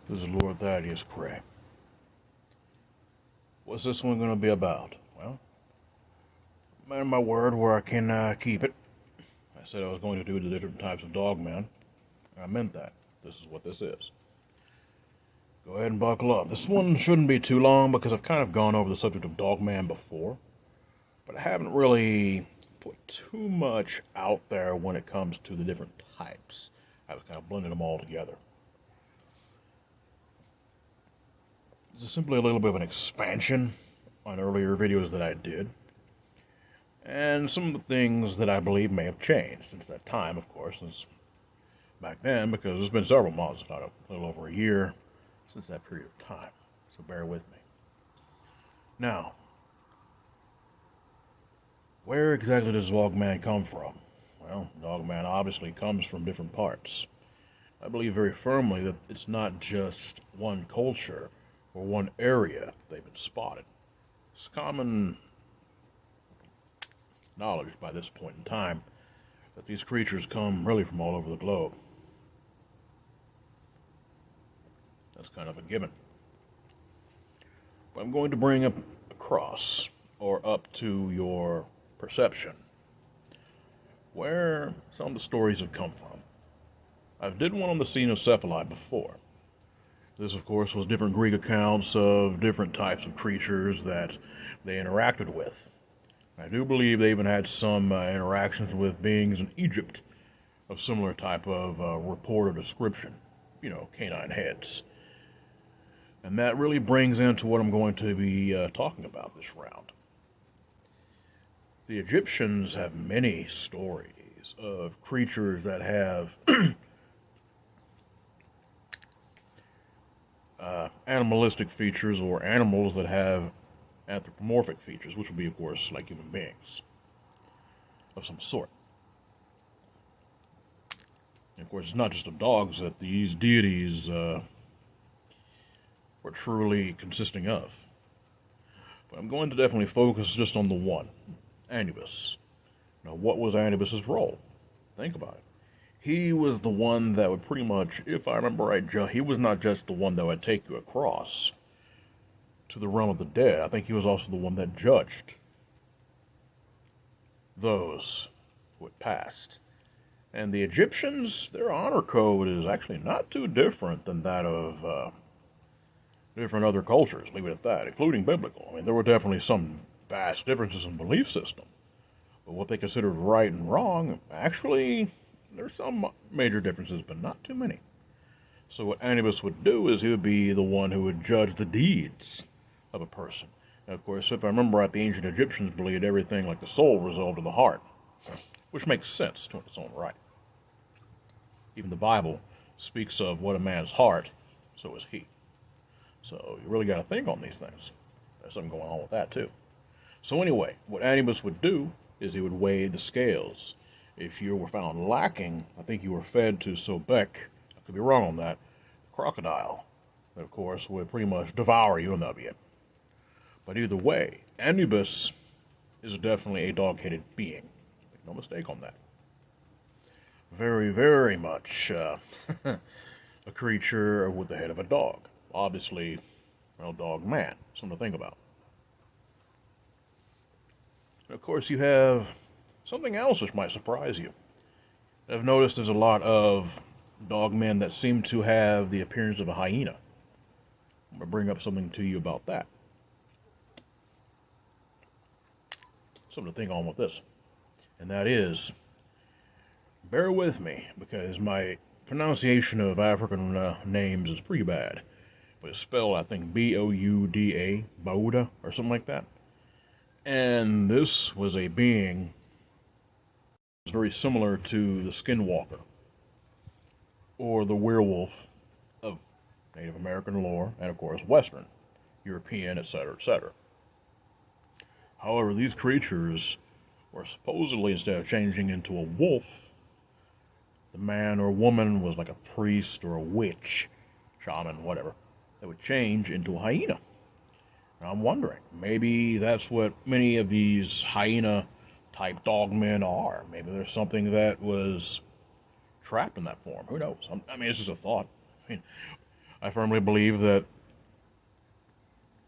This is Lord Thaddeus Cray. What's this one going to be about? Well, man of my word where I can keep it. I said I was going to do the different types of dogman. I meant that. This is what this is. Go ahead and buckle up. This one shouldn't be too long because I've kind of gone over the subject of dogman before, but I haven't really put too much out there when it comes to the different types. I was kind of blending them all together. This is simply a little bit of an expansion on earlier videos that I did, and some of the things that I believe may have changed since that time, of course, since back then, because it's been several months, if not a little over a year, since that period of time, so bear with me. Now, where exactly does Dogman come from? Well, Dogman obviously comes from different parts. I believe very firmly that it's not just one culture or one area they've been spotted. It's common knowledge by this point in time that these creatures come really from all over the globe. That's kind of a given. But I'm going to bring up across, or up to your perception, where some of the stories have come from. I did one on the Cynocephali before. This, of course, was different Greek accounts of different types of creatures that they interacted with. I do believe they even had some interactions with beings in Egypt of similar type of report or description. You know, canine heads. And that really brings into what I'm going to be talking about this round. The Egyptians have many stories of creatures that have animalistic features, or animals that have anthropomorphic features, which would be, of course, like human beings of some sort. And of course, it's not just of dogs that these deities were truly consisting of. But I'm going to definitely focus just on the one, Anubis. Now, what was Anubis's role? Think about it. He was the one that would pretty much, if I remember right, he was not just the one that would take you across to the realm of the dead. I think he was also the one that judged those who had passed. And the Egyptians, their honor code is actually not too different than that of different other cultures, leave it at that, including biblical. I mean, there were definitely some vast differences in belief system. But what they considered right and wrong, actually, there's some major differences, but not too many. So what Anubis would do is he would be the one who would judge the deeds of a person. And of course, if I remember right, the ancient Egyptians believed everything like the soul resolved in the heart, which makes sense to its own right. Even the Bible speaks of what a man's heart, so is he. So you really got to think on these things. There's something going on with that too. So anyway, what Anubis would do is he would weigh the scales. If you were found lacking, I think you were fed to Sobek, I could be wrong on that, the crocodile, that of course would pretty much devour you and that'd be it. But either way, Anubis is definitely a dog-headed being. Make no mistake on that. Very, very much a creature with the head of a dog. Obviously, well, dog man, something to think about. And of course, you have something else which might surprise you. I've noticed there's a lot of dogmen that seem to have the appearance of a hyena. I'm going to bring up something to you about that. Something to think on with this. And that is, bear with me, because my pronunciation of African names is pretty bad. But it's spelled, I think, B-O-U-D-A, Bouda, or something like that. And this was a being very similar to the skinwalker, or the werewolf of Native American lore, and of course Western, European, etc., etc. However, these creatures were supposedly, instead of changing into a wolf, the man or woman was like a priest or a witch, shaman, whatever, that would change into a hyena. Now I'm wondering, maybe that's what many of these hyena-type dogmen are. Maybe there's something that was trapped in that form. Who knows? I mean, it's just a thought. I mean, I firmly believe that,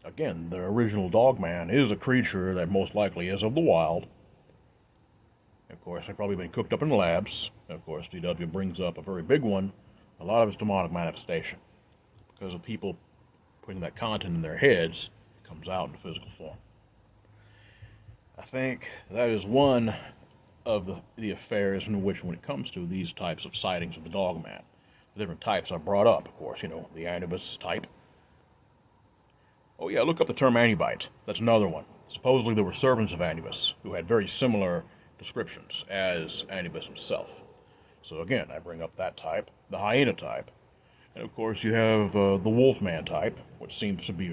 again, the original Dogman is a creature that most likely is of the wild. Of course, they've probably been cooked up in labs. Of course, DW brings up a very big one. A lot of it's demonic manifestation. Because of people putting that content in their heads, it comes out in physical form. I think that is one of the affairs in which, when it comes to these types of sightings of the Dogman, the different types are brought up, of course, the Anubis type. Oh yeah, look up the term Anubite. That's another one. Supposedly there were servants of Anubis who had very similar descriptions as Anubis himself. So again, I bring up that type, the hyena type, and of course you have the Wolfman type, which seems to be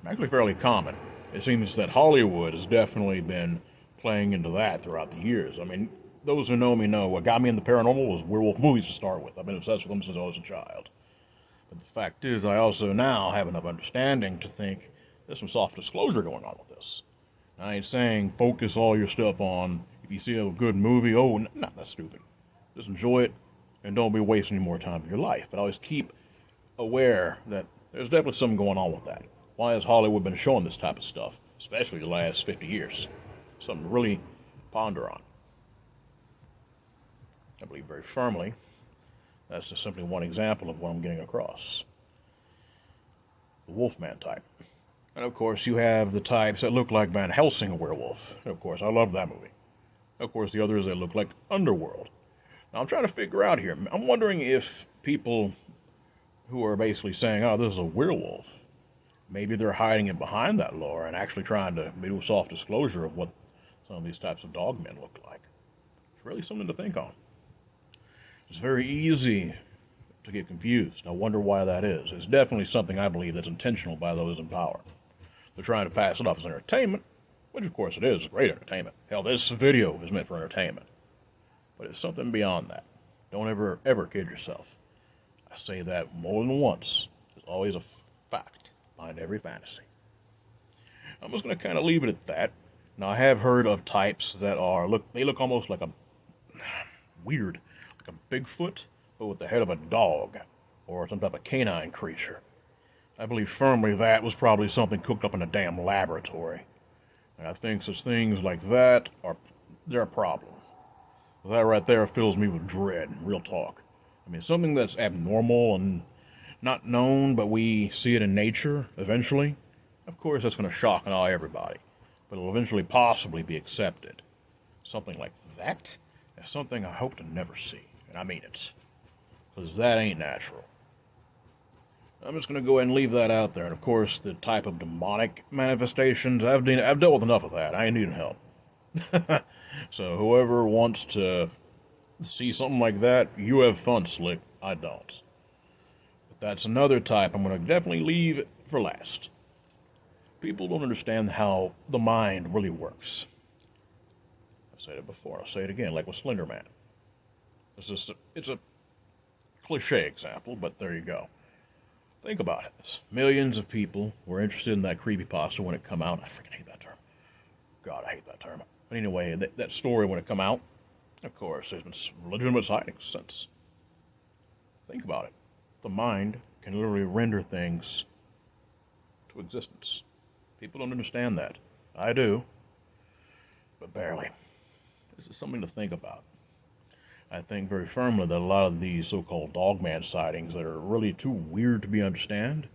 actually fairly common. It seems that Hollywood has definitely been playing into that throughout the years. I mean, those who know me know what got me in the paranormal was werewolf movies to start with. I've been obsessed with them since I was a child. But the fact is, I also now have enough understanding to think there's some soft disclosure going on with this. I ain't saying focus all your stuff on, if you see a good movie, that's stupid. Just enjoy it and don't be wasting any more time of your life. But always keep aware that there's definitely something going on with that. Why has Hollywood been showing this type of stuff, especially the last 50 years? Something to really ponder on. I believe very firmly that's just simply one example of what I'm getting across. The Wolfman type. And of course, you have the types that look like Van Helsing, a werewolf. And of course, I love that movie. Of course, the others that look like Underworld. Now, I'm trying to figure out here. I'm wondering if people who are basically saying, oh, this is a werewolf, maybe they're hiding it behind that lore and actually trying to do a soft disclosure of what some of these types of dogmen look like. It's really something to think on. It's very easy to get confused. I wonder why that is. It's definitely something I believe that's intentional by those in power. They're trying to pass it off as entertainment, which of course it is, great entertainment. Hell, this video is meant for entertainment. But it's something beyond that. Don't ever kid yourself. I say that more than once. There's always a fact behind every fantasy. I'm just going to kind of leave it at that. Now, I have heard of types that they look almost like a weird, like a Bigfoot, but with the head of a dog or some type of canine creature. I believe firmly that was probably something cooked up in a damn laboratory. And I think such things like that they're a problem. That right there fills me with dread, real talk. I mean, something that's abnormal and not known, but we see it in nature eventually. Of course, that's going to shock and awe everybody, but it'll eventually possibly be accepted. Something like that is something I hope to never see, and I mean it, because that ain't natural. I'm just going to go ahead and leave that out there. And of course, the type of demonic manifestations, I've dealt with enough of that. I ain't needing help. So whoever wants to see something like that, you have fun, Slick. I don't. But that's another type I'm going to definitely leave for last. People don't understand how the mind really works. I've said it before. I'll say it again, like with Slender Man. It's a cliche example, but there you go. Think about it. Millions of people were interested in that creepypasta when it come out. I freaking hate that term. God, I hate that term. But anyway, that story when it come out, of course, there's been legitimate sightings since. Think about it. The mind can literally render things to existence. People don't understand that. I do, but barely. This is something to think about. I think very firmly that a lot of these so-called dogman sightings that are really too weird to be understood,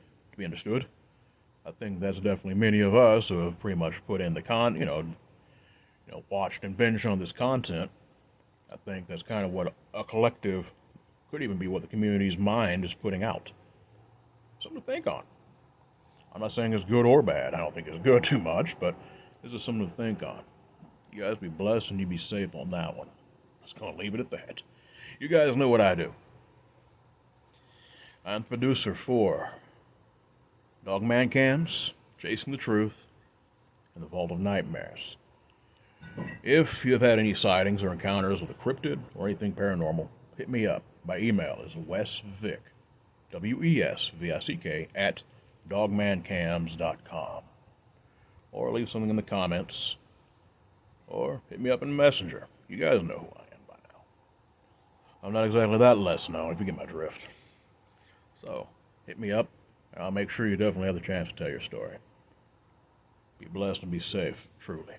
I think that's definitely many of us who have pretty much put in the watched and binged on this content. I think that's kind of what a collective, could even be what the community's mind is putting out. Something to think on. I'm not saying it's good or bad. I don't think it's good too much, but this is something to think on. You guys be blessed and you be safe on that one. I'm just going to leave it at that. You guys know what I do. I'm the producer for Dogman Cams, Chasing the Truth, and the Vault of Nightmares. If you have had any sightings or encounters with a cryptid or anything paranormal, hit me up. My email is wesvick, WESVICK, at dogmancams.com. Or leave something in the comments, or hit me up in Messenger. You guys know who I am by now. I'm not exactly that less known, if you get my drift. So hit me up, and I'll make sure you definitely have the chance to tell your story. Be blessed and be safe, truly.